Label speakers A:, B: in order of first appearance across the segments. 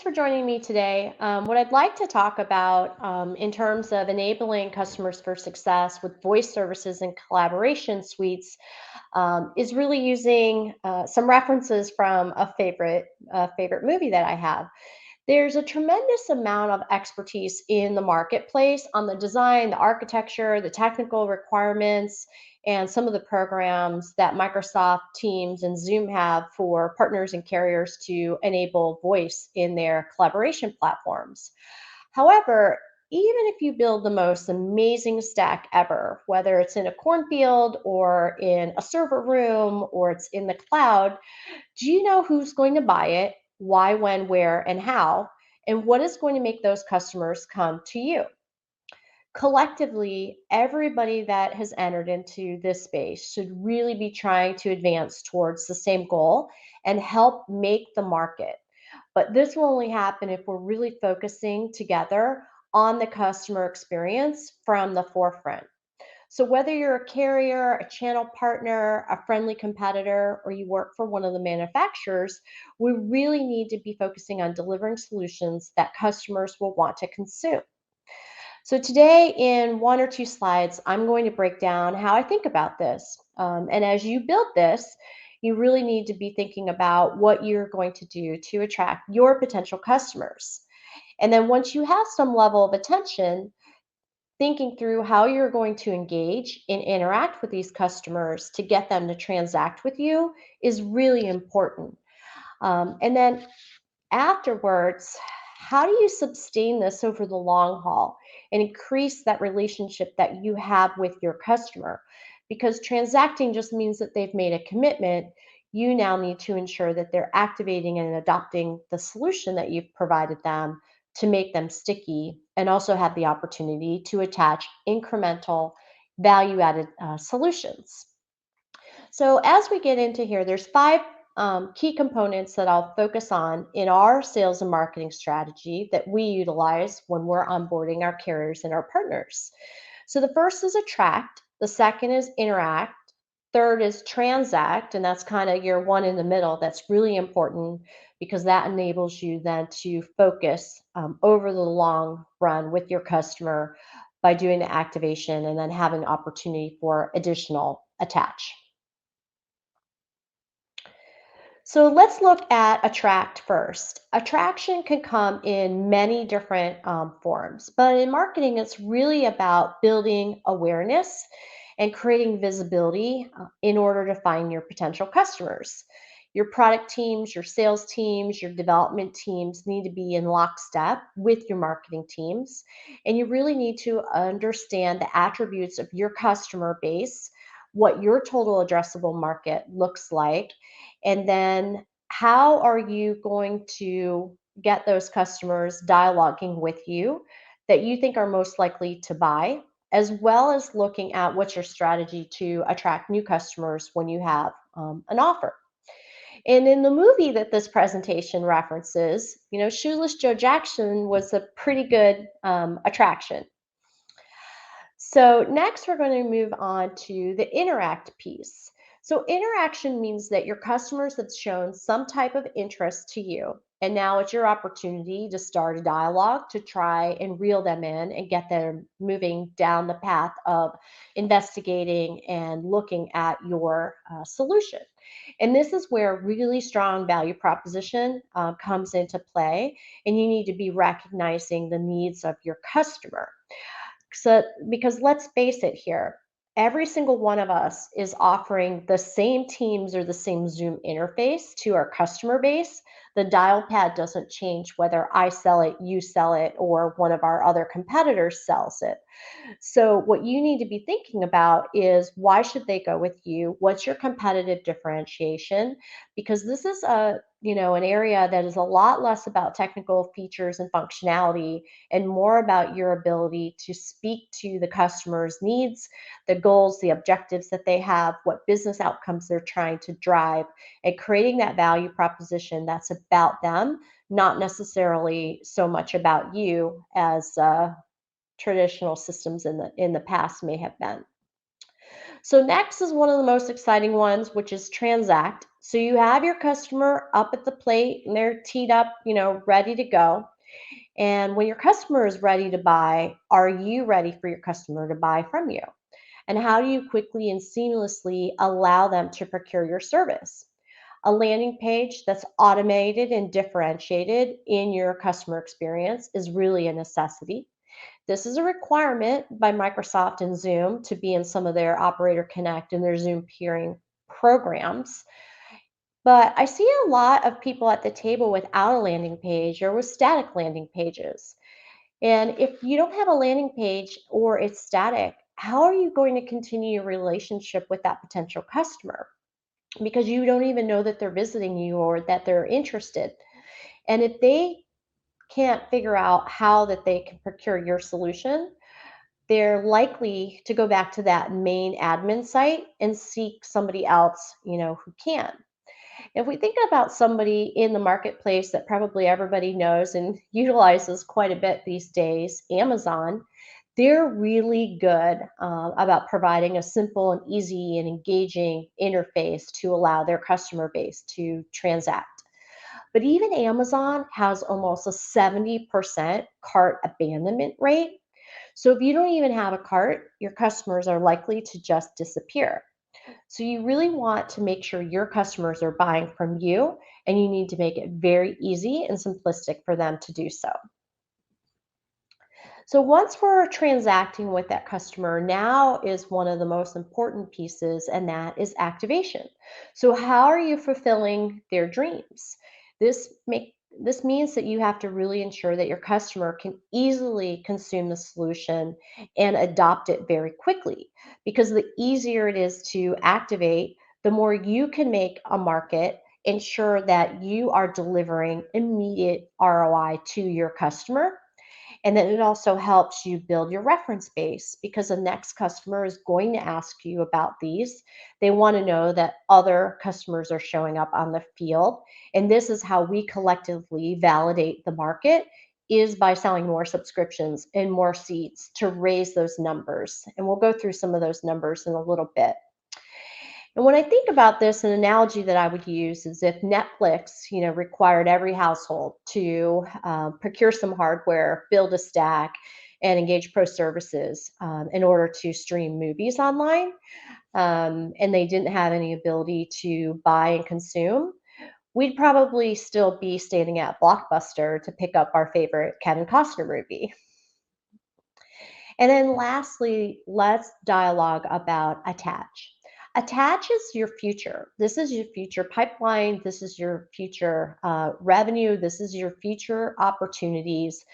A: for joining me today. What I'd like to talk about in terms of enabling customers for success with voice services and collaboration suites is really using some references from a favorite movie that I have. There's a tremendous amount of expertise in the marketplace on the design, the architecture, the technical requirements, and some of the programs that Microsoft Teams and Zoom have for partners and carriers to enable voice in their collaboration platforms. However, even if you build the most amazing stack ever, whether it's in a cornfield or in a server room or it's in the cloud, do you know who's going to buy it, why, when, where, and how, and what is going to make those customers come to you? Collectively, everybody that has entered into this space should really be trying to advance towards the same goal and help make the market. But this will only happen if we're really focusing together on the customer experience from the forefront. So, whether you're a carrier, a channel partner, a friendly competitor, or you work for one of the manufacturers, we really need to be focusing on delivering solutions that customers will want to consume. So, today, in one or two slides, I'm going to break down how I think about this. And as you build this, you really need to be thinking about what you're going to do to attract your potential customers. And then, once you have some level of attention, thinking through how you're going to engage and interact with these customers to get them to transact with you is really important. And then afterwards, how do you sustain this over the long haul and increase that relationship that you have with your customer? Because transacting just means that they've made a commitment. You now need to ensure that they're activating and adopting the solution that you've provided them to make them sticky and also have the opportunity to attach incremental value added solutions. So as we get into here, there's five key components that I'll focus on in our sales and marketing strategy that we utilize when we're onboarding our carriers and our partners. So the first is attract, the second is interact, third is transact, and that's kind of your one in the middle. That's really important because that enables you then to focus over the long run with your customer by doing the activation and then having opportunity for additional attach. So let's look at attract first. Attraction can come in many different forms, but in marketing, it's really about building awareness and creating visibility in order to find your potential customers. Your product teams, your sales teams, your development teams need to be in lockstep with your marketing teams. And you really need to understand the attributes of your customer base, what your total addressable market looks like, and then how are you going to get those customers dialoguing with you that you think are most likely to buy, as well as looking at what's your strategy to attract new customers when you have an offer. And in the movie that this presentation references, Shoeless Joe Jackson was a pretty good attraction. So next, we're going to move on to the interact piece. So interaction means that your customers have shown some type of interest to you. And now it's your opportunity to start a dialogue to try and reel them in and get them moving down the path of investigating and looking at your solution. And this is where really strong value proposition comes into play. And you need to be recognizing the needs of your customer. So, because let's face it here, every single one of us is offering the same Teams or the same Zoom interface to our customer base. The dial pad doesn't change whether I sell it, you sell it, or one of our other competitors sells it. So, what you need to be thinking about is why should they go with you? What's your competitive differentiation? Because this is an area that is a lot less about technical features and functionality and more about your ability to speak to the customer's needs, the goals, the objectives that they have, what business outcomes they're trying to drive, and creating that value proposition that's about them, not necessarily so much about you as traditional systems in the past may have been. So next is one of the most exciting ones, which is transact. So you have your customer up at the plate and they're teed up, ready to go. And when your customer is ready to buy, are you ready for your customer to buy from you? And how do you quickly and seamlessly allow them to procure your service? A landing page that's automated and differentiated in your customer experience is really a necessity. This is a requirement by Microsoft and Zoom to be in some of their Operator Connect and their Zoom peering programs. But I see a lot of people at the table without a landing page or with static landing pages. And if you don't have a landing page or it's static, how are you going to continue your relationship with that potential customer? Because you don't even know that they're visiting you or that they're interested. And if they can't figure out how that they can procure your solution, they're likely to go back to that main admin site and seek somebody else, who can. If we think about somebody in the marketplace that probably everybody knows and utilizes quite a bit these days, Amazon, they're really good about providing a simple and easy and engaging interface to allow their customer base to transact. But even Amazon has almost a 70% cart abandonment rate. So if you don't even have a cart, your customers are likely to just disappear. So you really want to make sure your customers are buying from you, and you need to make it very easy and simplistic for them to do so. So once we're transacting with that customer, now is one of the most important pieces, and that is activation. So how are you fulfilling their dreams? This means that you have to really ensure that your customer can easily consume the solution and adopt it very quickly. Because the easier it is to activate, the more you can make a market, ensure that you are delivering immediate ROI to your customer, and then it also helps you build your reference base because the next customer is going to ask you about these. They want to know that other customers are showing up on the field. And this is how we collectively validate the market is by selling more subscriptions and more seats to raise those numbers. And we'll go through some of those numbers in a little bit. And when I think about this, an analogy that I would use is if Netflix, required every household to procure some hardware, build a stack, and engage pro services in order to stream movies online, and they didn't have any ability to buy and consume, we'd probably still be standing at Blockbuster to pick up our favorite Kevin Costner movie. And then lastly, let's dialogue about attach. Attach is your future. This is your future pipeline. This is your future revenue. This is your future opportunities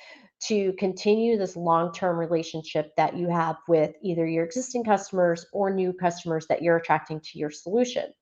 A: to continue this long term relationship that you have with either your existing customers or new customers that you're attracting to your solution.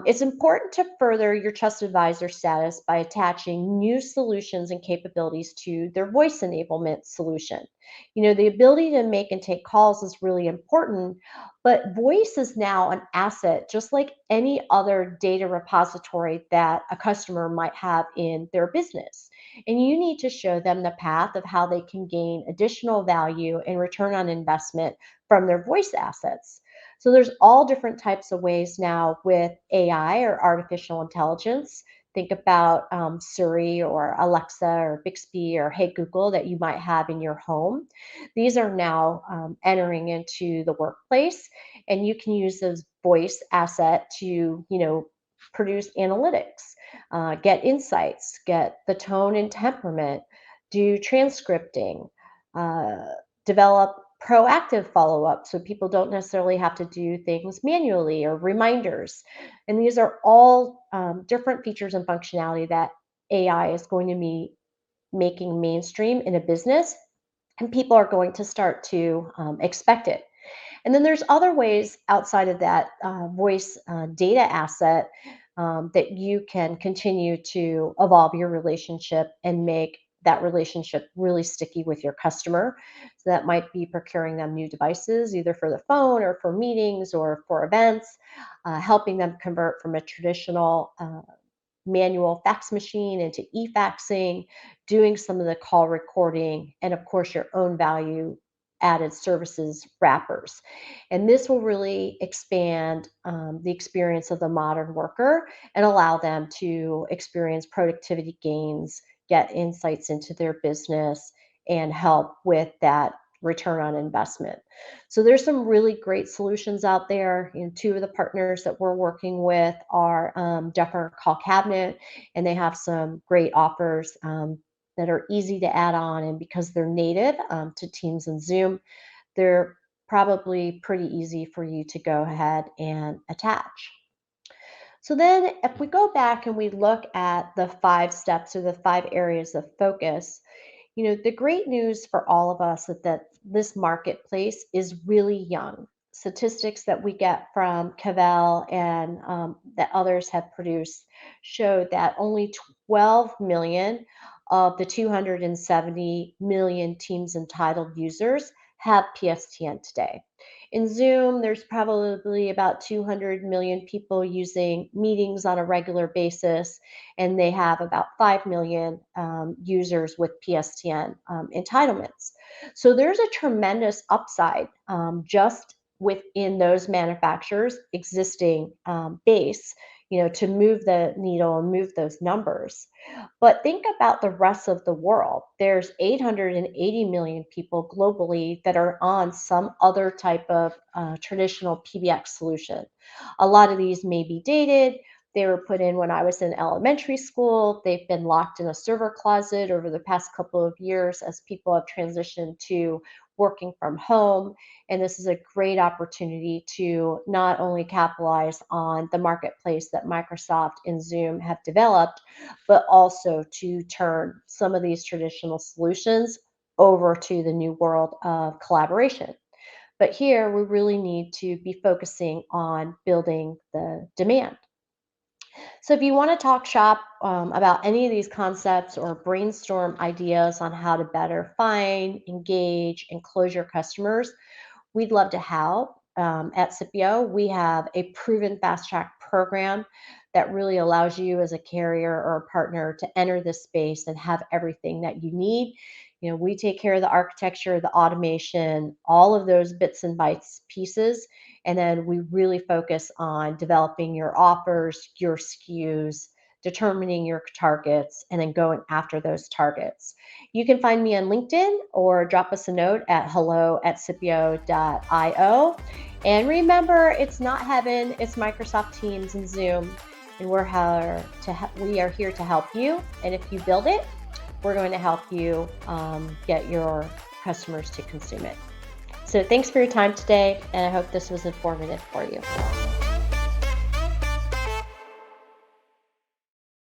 A: It's important to further your trust advisor status by attaching new solutions and capabilities to their voice enablement solution. The ability to make and take calls is really important, but voice is now an asset, just like any other data repository that a customer might have in their business. And you need to show them the path of how they can gain additional value and return on investment from their voice assets. So there's all different types of ways now with AI or artificial intelligence. Think about Siri or Alexa or Bixby or Hey Google that you might have in your home. These are now entering into the workplace, and you can use those voice asset to, produce analytics, get insights, get the tone and temperament, do transcripting, uh, develop proactive follow up so people don't necessarily have to do things manually or reminders. And these are all different features and functionality that AI is going to be making mainstream in a business, and people are going to start to expect it. And then there's other ways outside of that voice data asset that you can continue to evolve your relationship and make that relationship really sticky with your customer. So that might be procuring them new devices, either for the phone or for meetings or for events, helping them convert from a traditional manual fax machine into e-faxing, doing some of the call recording, and of course your own value added services wrappers. And this will really expand the experience of the modern worker and allow them to experience productivity gains, get insights into their business, and help with that return on investment. So there's some really great solutions out there. Two of the partners that we're working with are Duffer Call Cabinet, and they have some great offers that are easy to add on. And because they're native to Teams and Zoom, they're probably pretty easy for you to go ahead and attach. So then if we go back and we look at the 5 steps or the 5 areas of focus, the great news for all of us is that this marketplace is really young. Statistics that we get from Cavell and that others have produced show that only 12 million of the 270 million Teams entitled users have PSTN today. In Zoom, there's probably about 200 million people using meetings on a regular basis, and they have about 5 million users with PSTN entitlements. So there's a tremendous upside just within those manufacturers' existing base, to move the needle and move those numbers. But think about the rest of the world. There's 880 million people globally that are on some other type of traditional PBX solution. A lot of these may be dated. They were put in when I was in elementary school. They've been locked in a server closet over the past couple of years as people have transitioned to working from home. And this is a great opportunity to not only capitalize on the marketplace that Microsoft and Zoom have developed, but also to turn some of these traditional solutions over to the new world of collaboration. But here we really need to be focusing on building the demand. So if you want to talk shop about any of these concepts or brainstorm ideas on how to better find, engage, and close your customers, we'd love to help. At SIPPIO, we have a proven fast track program that really allows you as a carrier or a partner to enter this space and have everything that you need. We take care of the architecture, the automation, all of those bits and bytes pieces. And then we really focus on developing your offers, your SKUs, determining your targets, and then going after those targets. You can find me on LinkedIn or drop us a note at hello@sippio.io. And remember, it's not heaven, it's Microsoft Teams and Zoom. And we are here to help you. And if you build it, we're going to help you get your customers to consume it. So thanks for your time today, and I hope this was informative for you.